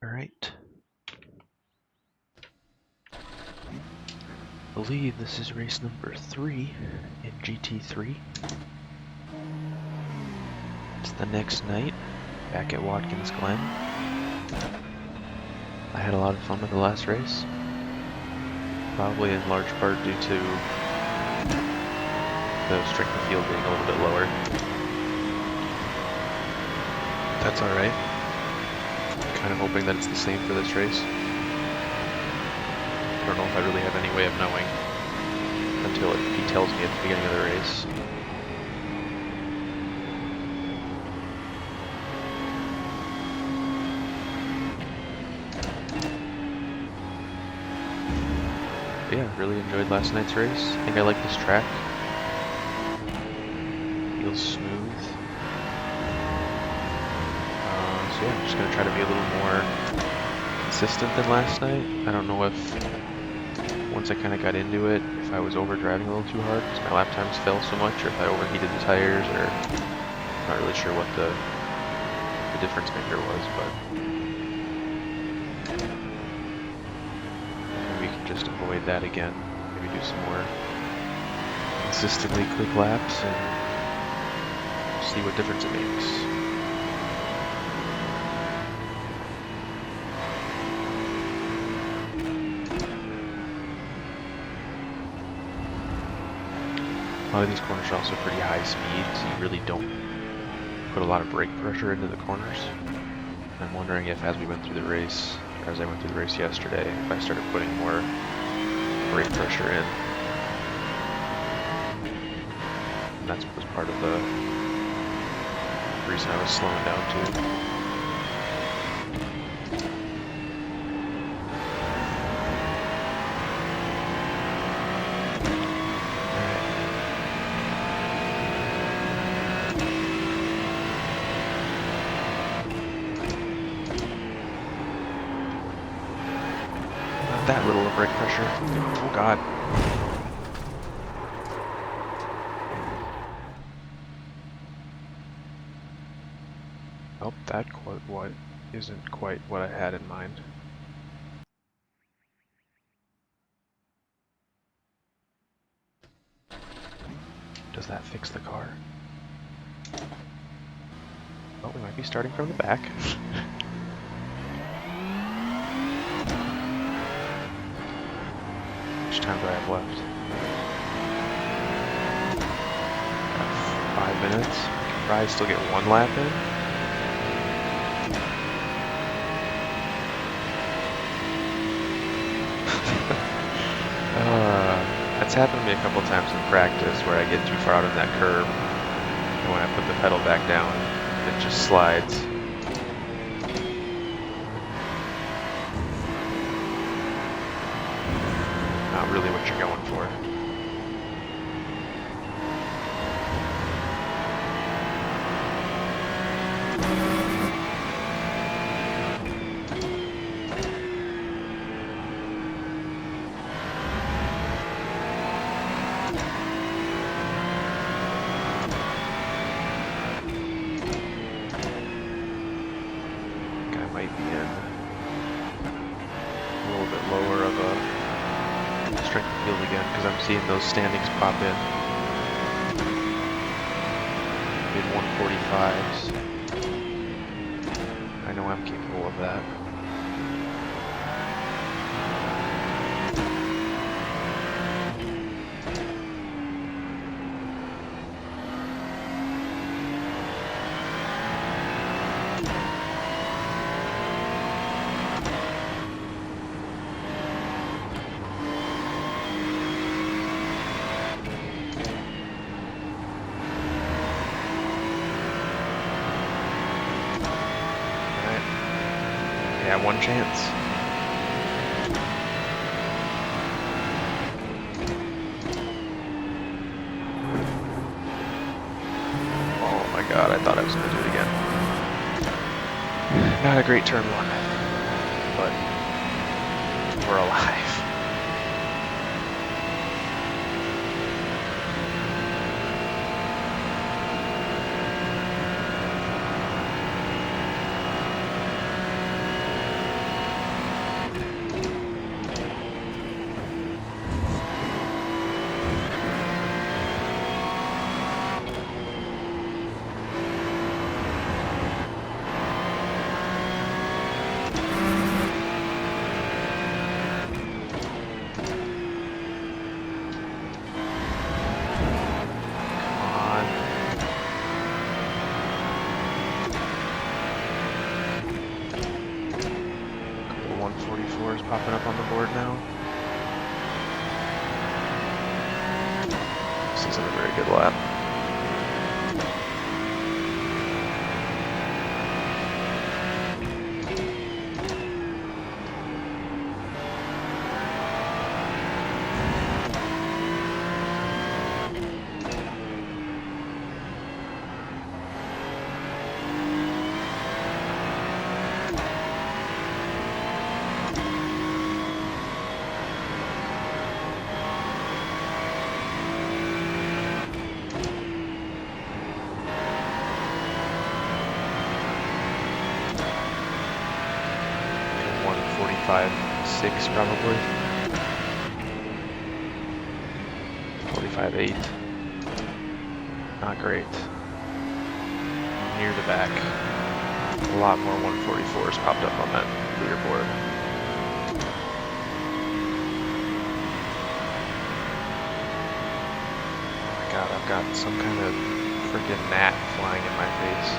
Alright. I believe this is race number 3 in GT3. It's the next night, back at Watkins, Glen. I had a lot of fun with the last race. Probably in large part due to the strength of field being a little bit lower. That's alright. Kind of hoping that it's the same for this race. I don't know if I really have any way of knowing until he tells me at the beginning of the race. But yeah, really enjoyed last night's race. I think I like this track. Feels smooth. So yeah, I'm just going to try to be a little more consistent than last night. I don't know if, once I kind of got into it, if I was overdriving a little too hard because my lap times fell so much, or if I overheated the tires, or I'm not really sure what the difference maker was, but maybe we can just avoid that again. Maybe do some more consistently quick laps and see what difference it makes. A lot of these corners are also pretty high speed, so you really don't put a lot of brake pressure into the corners. I'm wondering if, as we went through the race, or as I went through the race yesterday, if I started putting more brake pressure in. And that was part of the reason I was slowing down too. That little of brake pressure. Oh god. Oh, that what isn't quite what I had in mind. Does that fix the car? Oh, we might be starting from the back. How much time do I have left? Got 5 minutes. I can probably still get one lap in. That's happened to me a couple times in practice where I get too far out on that curve, and when I put the pedal back down, it just slides. Not really what you're going for. Might be in a little bit lower of a strength of field again because I'm seeing those standings pop in. Mid 145s. I know I'm capable of that. Yeah, one chance. Oh my god, I thought I was going to do it again. Not a great turn one, but we're alive. popping up on the board now. This isn't a very good lap. .45.6 probably. 45.8. Not great. Near the back. A lot more 144s popped up on that leaderboard. Oh my god, I've got some kind of freaking gnat flying in my face.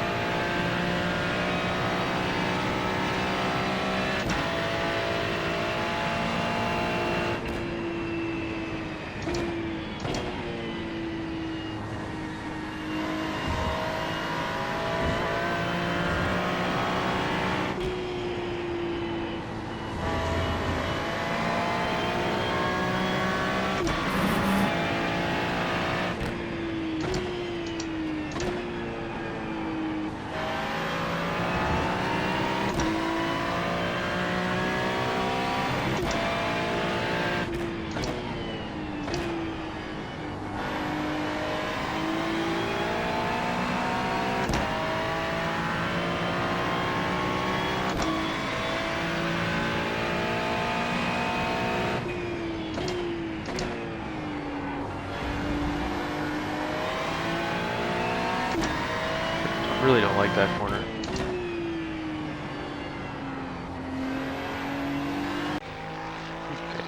Really don't like that corner. Okay.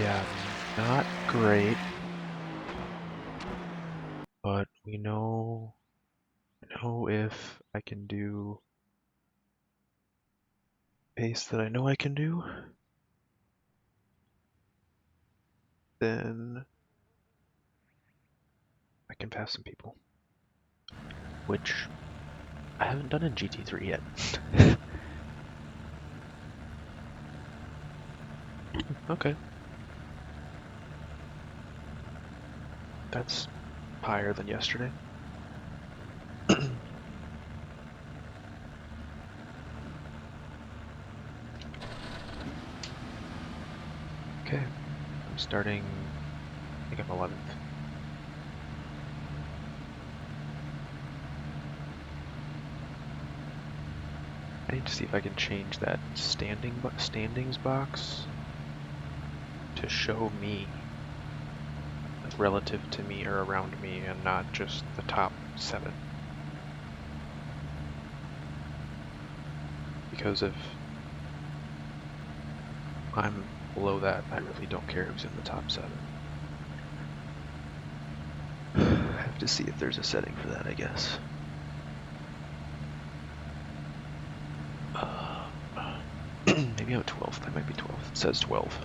Yeah, not great, but we know if I can do pace that I know I can do, then I can pass some people, which I haven't done in GT3 yet. Okay. That's higher than yesterday. Okay. I'm starting, I think I'm 11th. I need to see if I can change that standings box to show me, like relative to me or around me, and not just the top 7. Because if I'm below that, I really don't care who's in the top 7. I have to see if there's a setting for that, I guess. Maybe I'm 12th. I might be 12th. It says 12.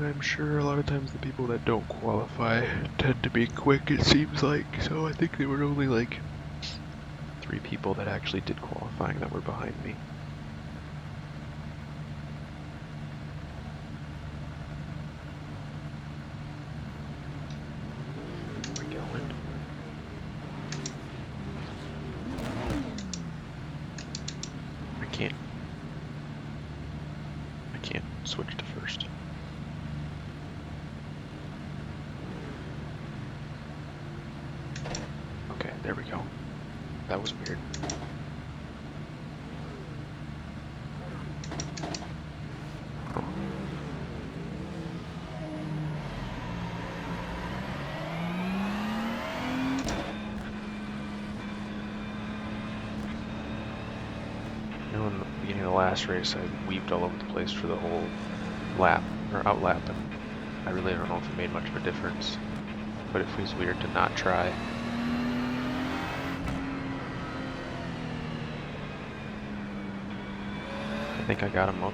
I'm sure a lot of times the people that don't qualify tend to be quick, it seems like. So I think there were only like 3 people that actually did qualifying that were behind me. I can't switch to first. Okay, there we go. That was weird. In the beginning of the last race, I weaved all over the place for the whole lap, or outlapping. I really don't know if it made much of a difference, but it feels weird to not try. I think I got him up,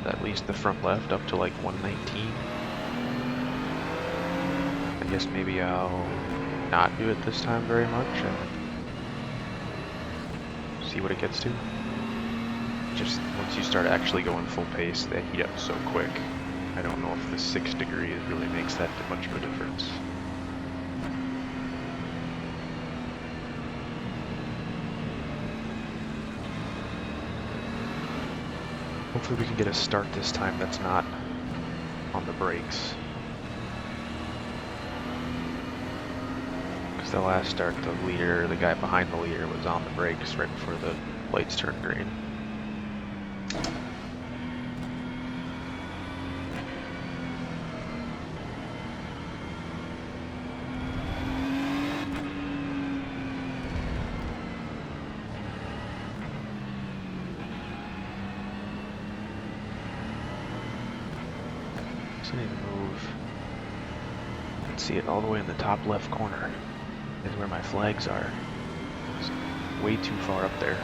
at least the front left, up to like 119. I guess maybe I'll not do it this time very much and see what it gets to. Just once you start actually going full pace, they heat up so quick. I don't know if the 6 degrees really makes that much of a difference. Hopefully we can get a start this time that's not on the brakes. Because the last start, the guy behind the leader was on the brakes right before the lights turned green. So I need to move. Let's see it all the way in the top left corner is where my flags are. It's way too far up there.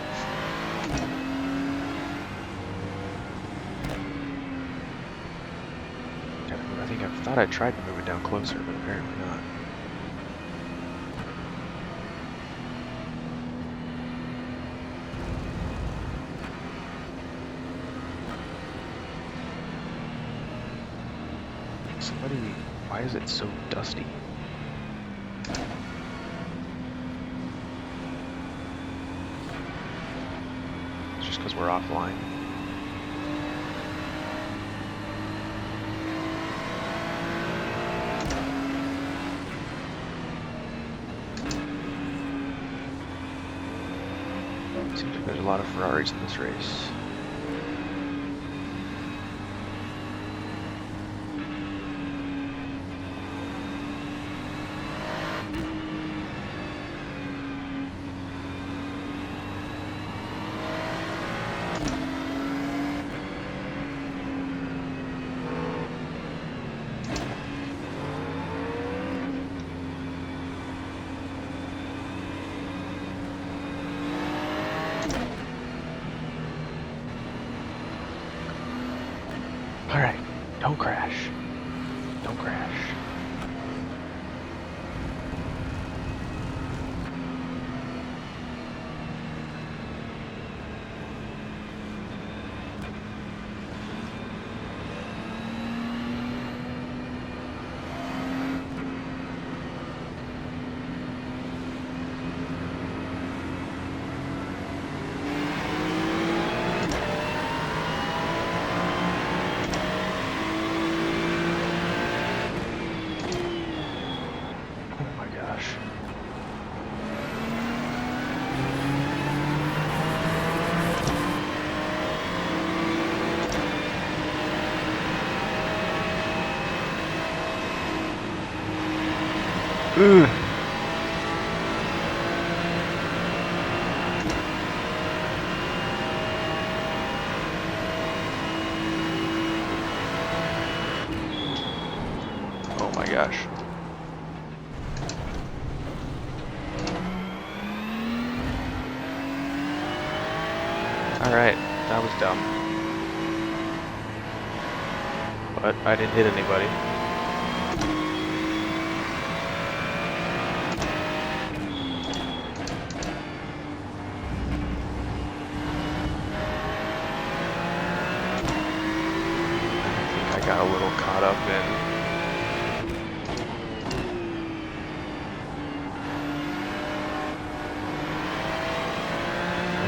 I thought I tried to move it down closer, but apparently not. Why is it so dusty? It's just because we're offline. Seems like there's a lot of Ferraris in this race. Alright, don't crash. Don't crash. Ugh. Oh my gosh. Alright, that was dumb. But I didn't hit anybody.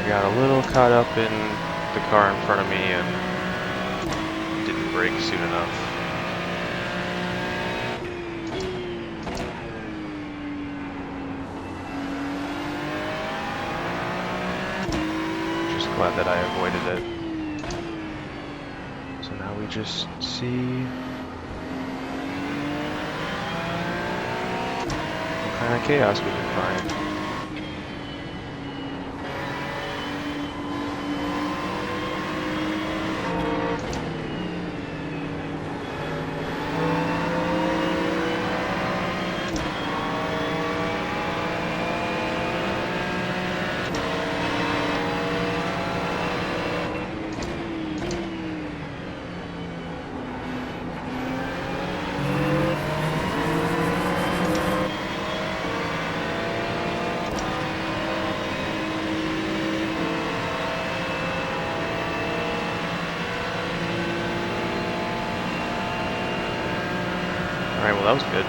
Got a little caught up in the car in front of me and didn't brake soon enough. Just glad that I avoided it. So now we just see what kind of chaos we can find. Alright, well that was good.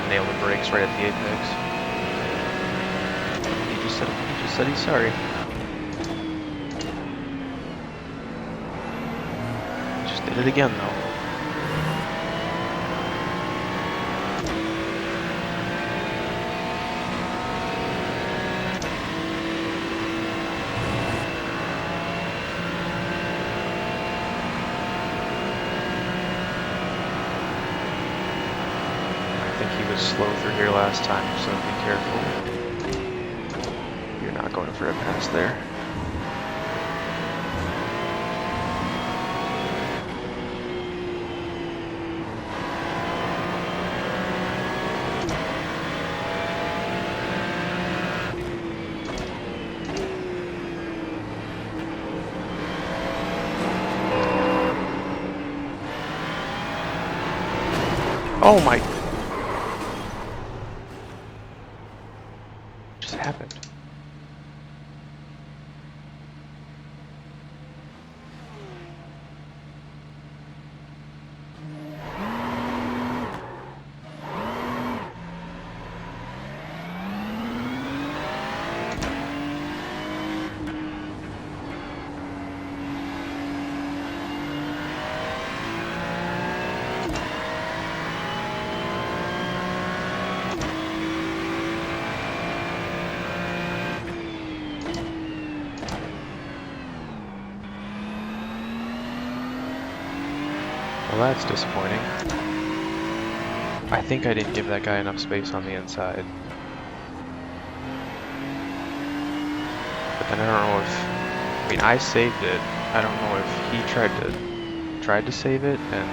Nail the brakes right at the apex. He just said he's sorry. Just did it again though. Slow through here last time, so be careful. You're not going for a pass there. Oh my! Happened. Well, that's disappointing. I think I didn't give that guy enough space on the inside. But then I don't know if... I mean, I saved it. I don't know if he tried to save it and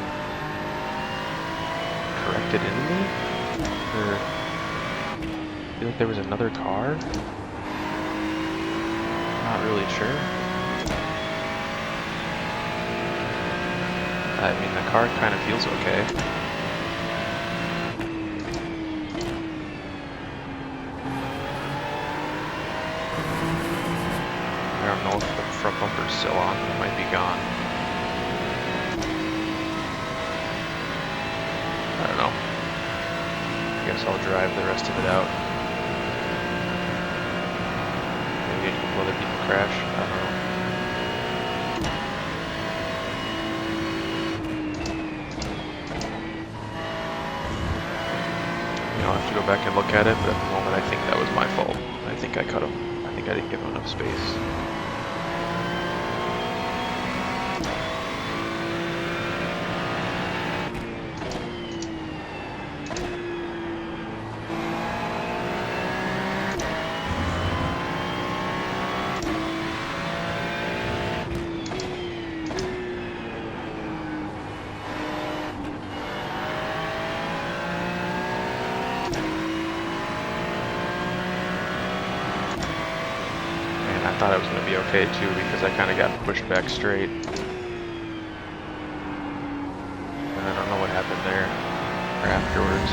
corrected into me? Or... I feel like there was another car? Not really sure. I mean, the car kind of feels okay. I don't know if the front bumper's still on, but it might be gone. I don't know. I guess I'll drive the rest of it out. Maybe a couple other people crash. I don't know. I'll have to go back and look at it, but at the moment I think that was my fault. I think I cut him. I think I didn't give him enough space. I thought I was going to be okay too because I kind of got pushed back straight. And I don't know what happened there or afterwards.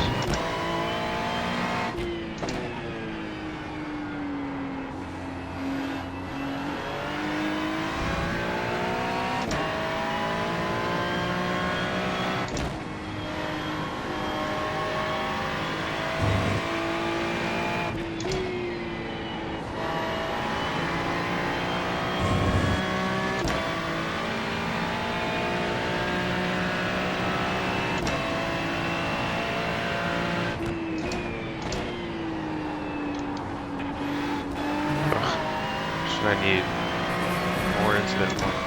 what I need. More incident points.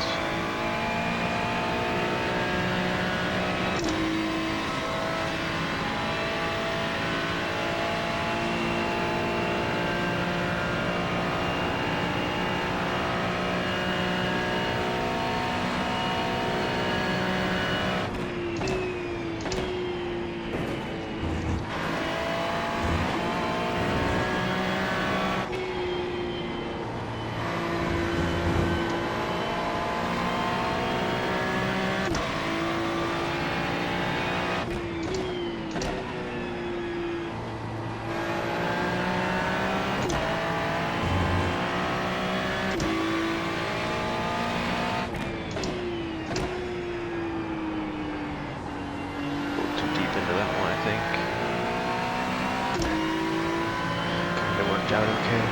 Out okay.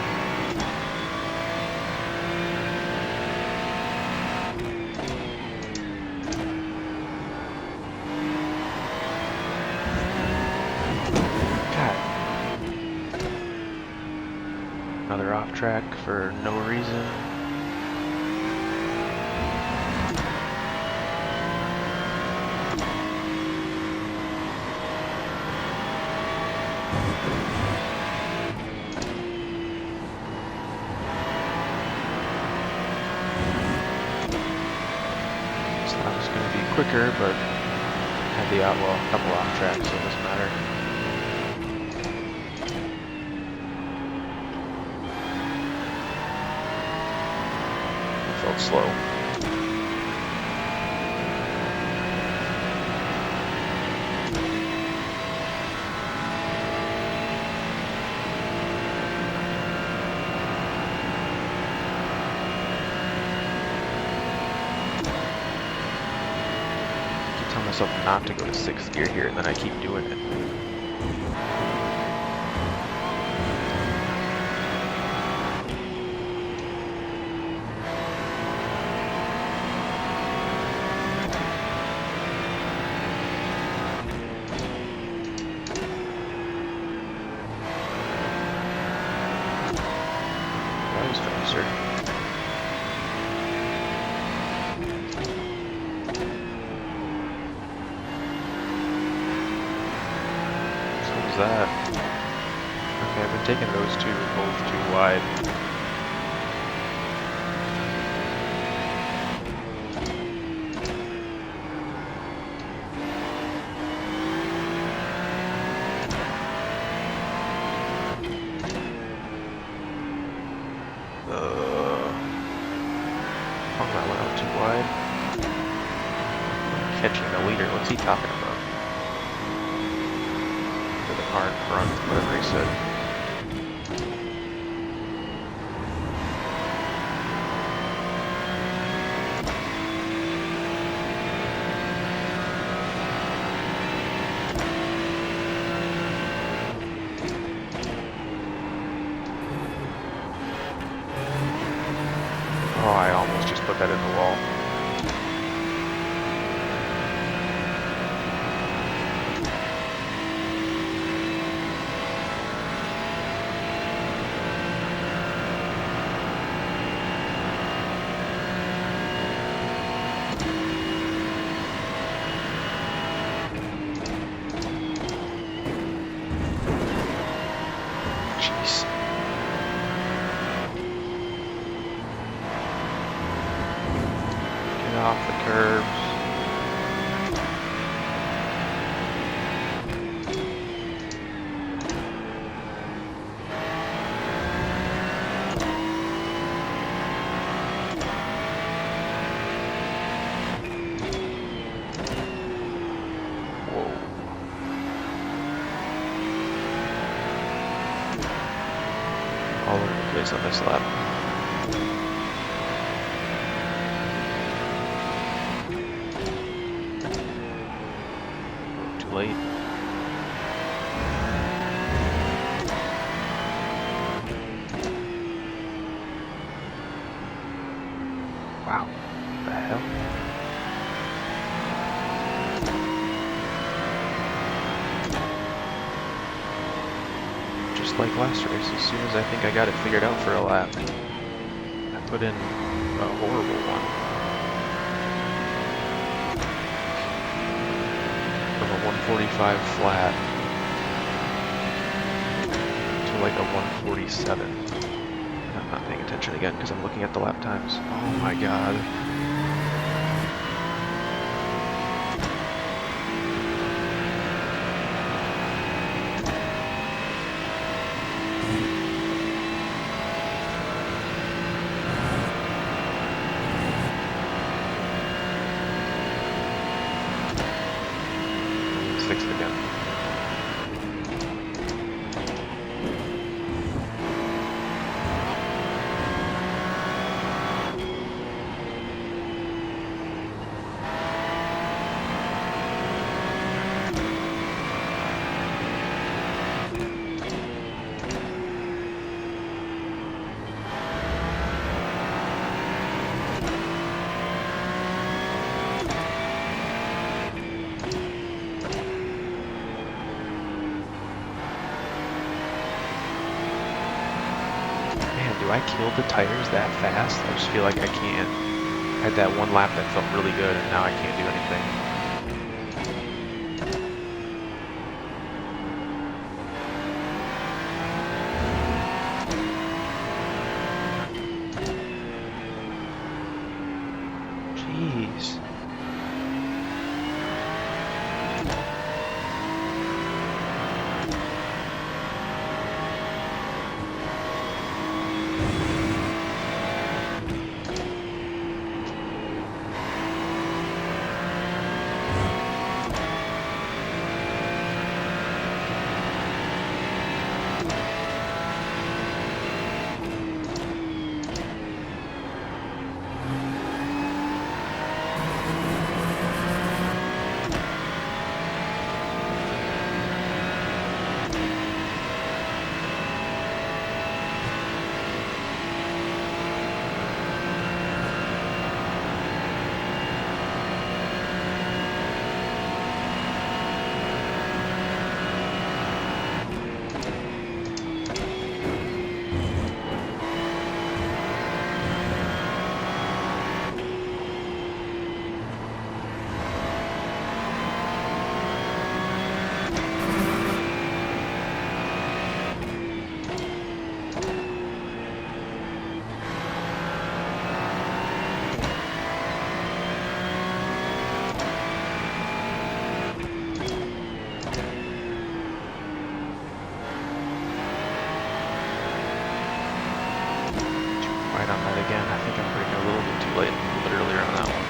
God. Another off track for no reason. Quicker, but had the well, a couple off tracks, so it doesn't matter. It felt slow. Myself not to go to 6th gear here, and then I keep doing it. That was faster. That. Okay, I've been taking those two both too wide. Oh, that went out too wide. Catching the leader, what's he talking about? The car in front, whatever he said. Oh, I almost just put that in the wall. Jeez. Get off the curbs. All over the place on this lap. Too late. Wow. What the hell? Just like last race, as soon as I think I got it figured out for a lap, I put in a horrible one. From a 145 flat to like a 147. I'm not paying attention again because I'm looking at the lap times. Oh my god. Fix it again. Do I kill the tires that fast? I just feel like I can't. I had that one lap that felt really good, and now I can't do anything. Jeez. Right on that again. I think I'm braking a little bit too late, a little bit earlier on that one.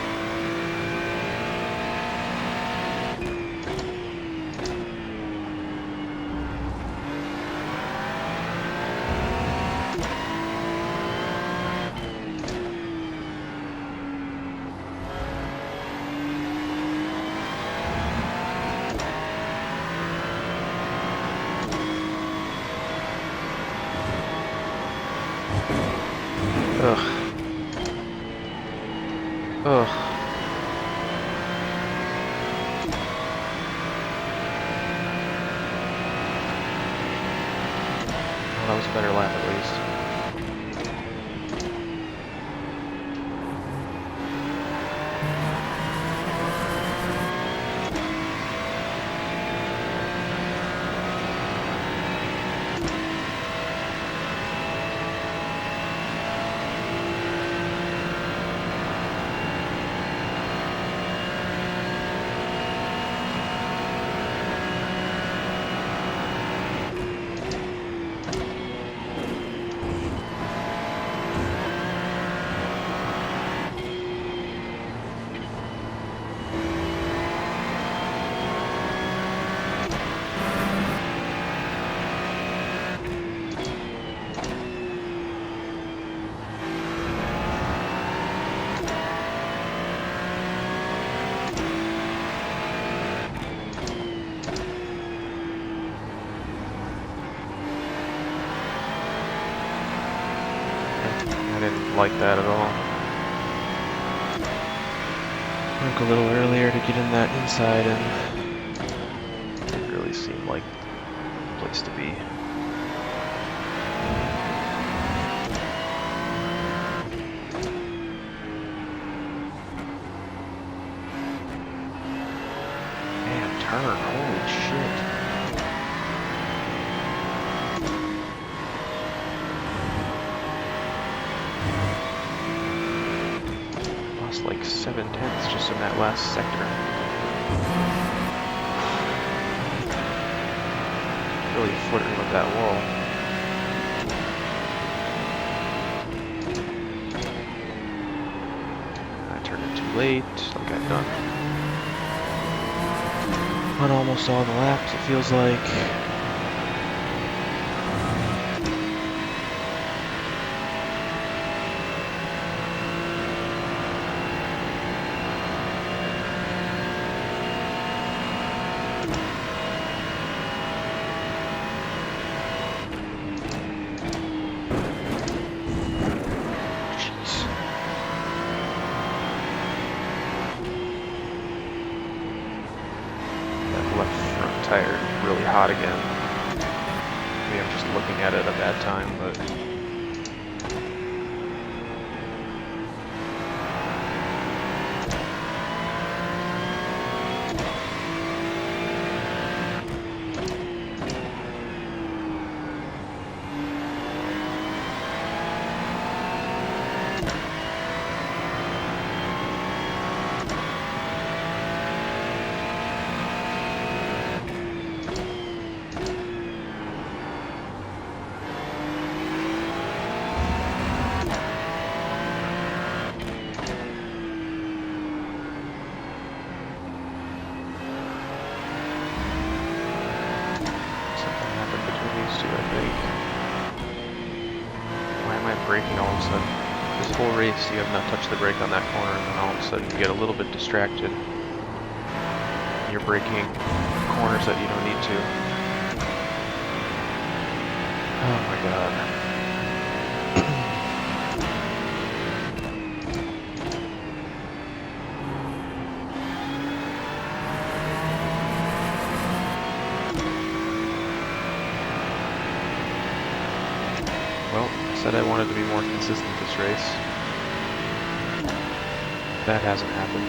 Ugh. Ugh. Well, that was a better lap at least. Didn't like that at all. Broke a little earlier to get in that inside, and it really seemed like the place to be. turn. Holy shit. Lost like 7/10 just in that last sector. Really flirting with that wall. I turned it too late, like I've done on almost all the laps, it feels like. Tire really hot again. Maybe I'm just looking at it at a bad time, but braking all of a sudden. This whole race, you have not touched the brake on that corner, and then all of a sudden you get a little bit distracted. You're braking corners that you don't need to. Oh my god. Well, I said I wanted to be more consistent this race. That hasn't happened.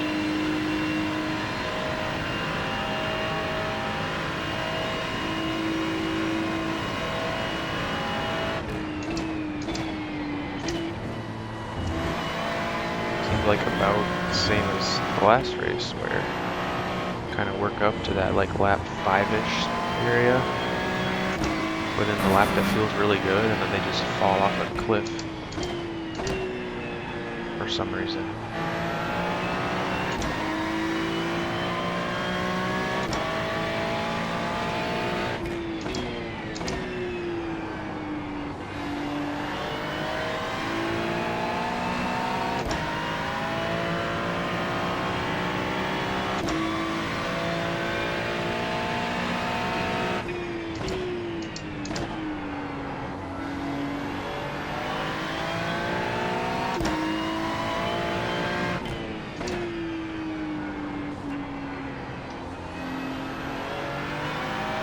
Seems like about the same as the last race, where you kind of work up to that like lap 5-ish area. Within the lap that feels really good, and then they just fall off a cliff for some reason.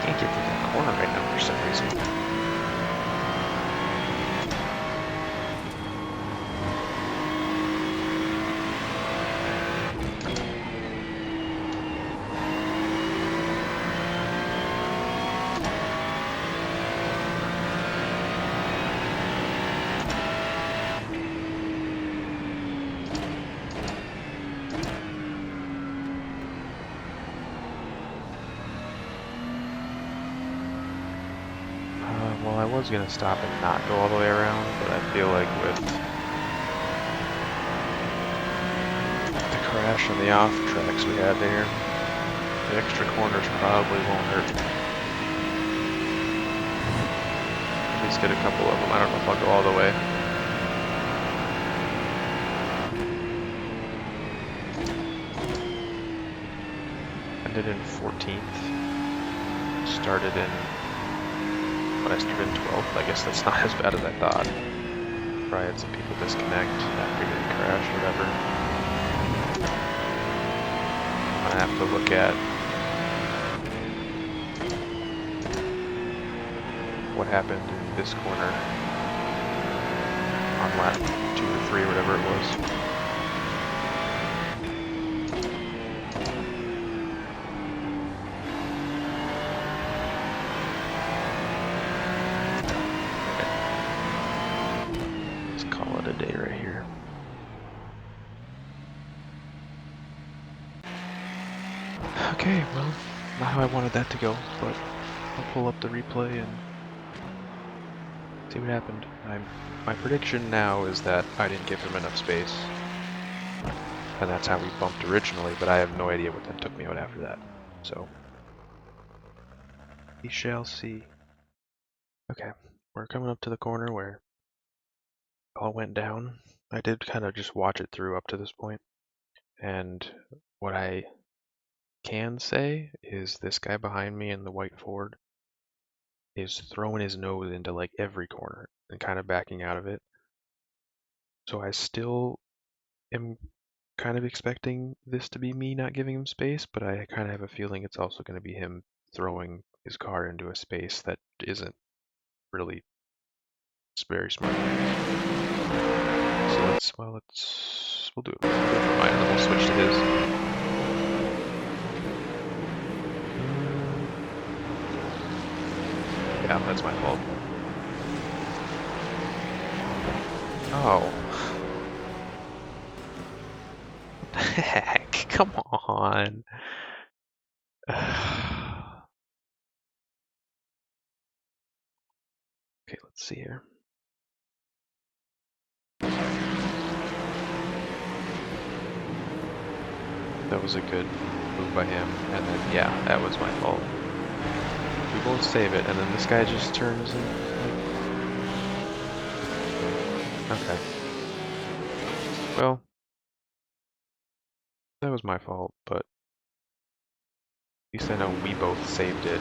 Can't get through that corner right now for some reason. Well, I was going to stop and not go all the way around, but I feel like with the crash and the off tracks we had there, the extra corners probably won't hurt. At least get a couple of them. I don't know if I'll go all the way. Ended in 14th. Started in... But I started in 12th. I guess that's not as bad as I thought. Probably had some people disconnect after getting crashed or whatever. I'm gonna have to look at what happened in this corner on lap 2 or 3, whatever it was. Okay, well, not how I wanted that to go, but I'll pull up the replay and see what happened. My prediction now is that I didn't give him enough space, and that's how we bumped originally, but I have no idea what then took me out after that. So, we shall see. Okay, we're coming up to the corner where it all went down. I did kind of just watch it through up to this point, and what I can say is this guy behind me in the white Ford is throwing his nose into like every corner and kind of backing out of it. So I still am kind of expecting this to be me not giving him space, but I kind of have a feeling it's also going to be him throwing his car into a space that isn't really very smart. So we'll do it for mine, and then we'll switch to his. Yeah, that's my fault. Oh. What the heck? Come on. Okay, let's see here. That was a good move by him, and then, yeah, that was my fault. We both save it, and then this guy just turns and, like... Okay. Well, that was my fault, but at least I know we both saved it.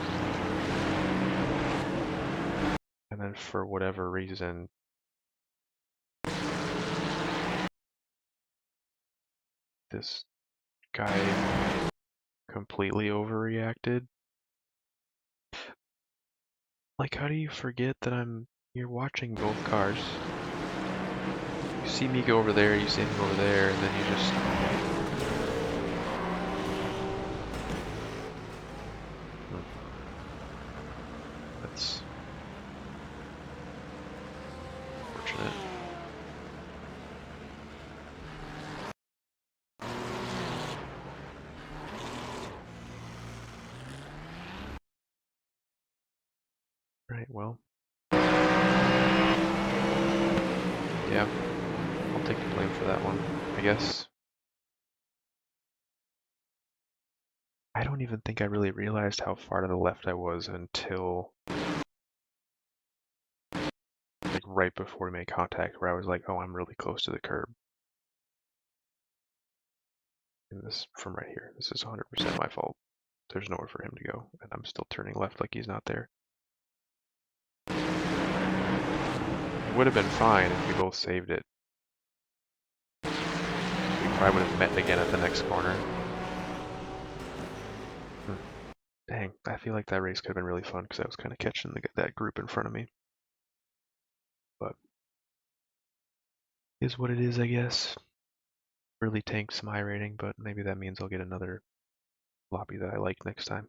And then for whatever reason, this guy completely overreacted. Like, how do you forget that you're watching both cars? You see me go over there, you see me go over there, and then you just... That's fortunate. Right, well. Yeah, I'll take the blame for that one, I guess. I don't even think I really realized how far to the left I was until like right before we made contact, where I was like, oh, I'm really close to the curb. And this from right here, this is 100% my fault. There's nowhere for him to go, and I'm still turning left like he's not there. It would have been fine if we both saved it. We probably would have met again at the next corner. Dang, I feel like that race could have been really fun because I was kind of catching that group in front of me. But is what it is, I guess. Really tanked some iRating, but maybe that means I'll get another lobby that I like next time.